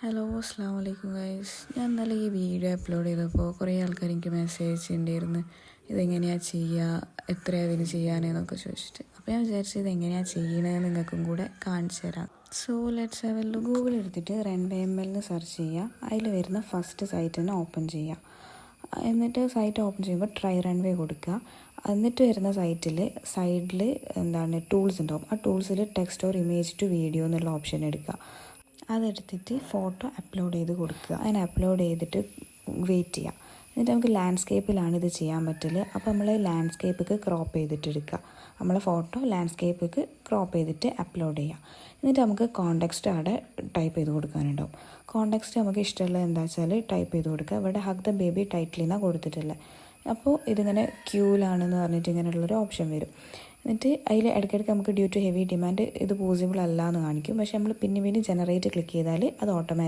Hello അസ്സാം വലൈക്കും guys. ഞാൻ ഇന്നലെ ഈ വീഡിയോ അപ്ലോഡ് ചെയ്തപ്പോൾ കുറേ ആൾക്കാർ എനിക്ക് മെസ്സേജ് ചെയ്തിട്ടുണ്ടായിരുന്നു, ഇതെങ്ങനെയാണ് ചെയ്യുക, എത്രയാണ് ഇതിന് ചെയ്യാനെന്നൊക്കെ ചോദിച്ചിട്ട്. അപ്പോൾ ഞാൻ വിചാരിച്ചു ഇതെങ്ങനെയാണ് ചെയ്യണതെന്ന് നിങ്ങൾക്കും കൂടെ കാണിച്ചു തരാം. So let's have A look. Google എടുത്തിട്ട് 2ml എന്ന് സെർച്ച് ചെയ്യുക. അതിൽ വരുന്ന ഫസ്റ്റ് സൈറ്റ് തന്നെ ഓപ്പൺ ചെയ്യുക. എന്നിട്ട് സൈറ്റ് ഓപ്പൺ ചെയ്യുമ്പോൾ ട്രൈ റൺവേ കൊടുക്കുക. എന്നിട്ട് വരുന്ന സൈറ്റിൽ സൈഡിൽ ടൂൾസ് ഉണ്ടാവും. ആ ടൂൾസിൽ text or image to video എന്നുള്ള ഓപ്ഷൻ എടുക്കുക. അതെടുത്തിട്ട് ഫോട്ടോ അപ്ലോഡ് ചെയ്ത് കൊടുക്കുക. അതിന് അപ്ലോഡ് ചെയ്തിട്ട് വെയിറ്റ് ചെയ്യുക. എന്നിട്ട് നമുക്ക് ലാൻഡ്സ്കേപ്പിലാണ് ഇത് ചെയ്യാൻ പറ്റില്ല. അപ്പോൾ നമ്മൾ ലാൻഡ്സ്കേപ്പിക്ക് ക്രോപ്പ് ചെയ്തിട്ട് എടുക്കുക. നമ്മളെ ഫോട്ടോ ലാൻഡ്സ്കേപ്പിക്ക് ക്രോപ്പ് ചെയ്തിട്ട് അപ്ലോഡ് ചെയ്യുക. എന്നിട്ട് നമുക്ക് കോണ്ടെക്സ്റ്റ് അവിടെ ടൈപ്പ് ചെയ്ത് കൊടുക്കാനുണ്ടാവും. കോണ്ടെക്സ്റ്റ് നമുക്ക് ഇഷ്ടമുള്ളത് എന്താ വെച്ചാൽ ടൈപ്പ് ചെയ്ത് കൊടുക്കുക. ഇവിടെ ഹഗ് ദ ബേബി ടൈറ്റിൽ നിന്നാണ് കൊടുത്തിട്ടുള്ളത്. അപ്പോൾ ഇതിങ്ങനെ ക്യൂലാണെന്ന് പറഞ്ഞിട്ട് ഇങ്ങനെയുള്ളൊരു ഓപ്ഷൻ വരും. എന്നിട്ട് അതിൽ ഇടയ്ക്കിടയ്ക്ക് നമുക്ക് ഡ്യൂ ടു ഹെവി ഡിമാൻഡ് ഇത് പോസിബിൾ അല്ല എന്ന് കാണിക്കും. പക്ഷേ നമ്മൾ പിന്നെ ജനറേറ്റ് ക്ലിക്ക് ചെയ്താൽ അത് ഓട്ടോമാറ്റിക്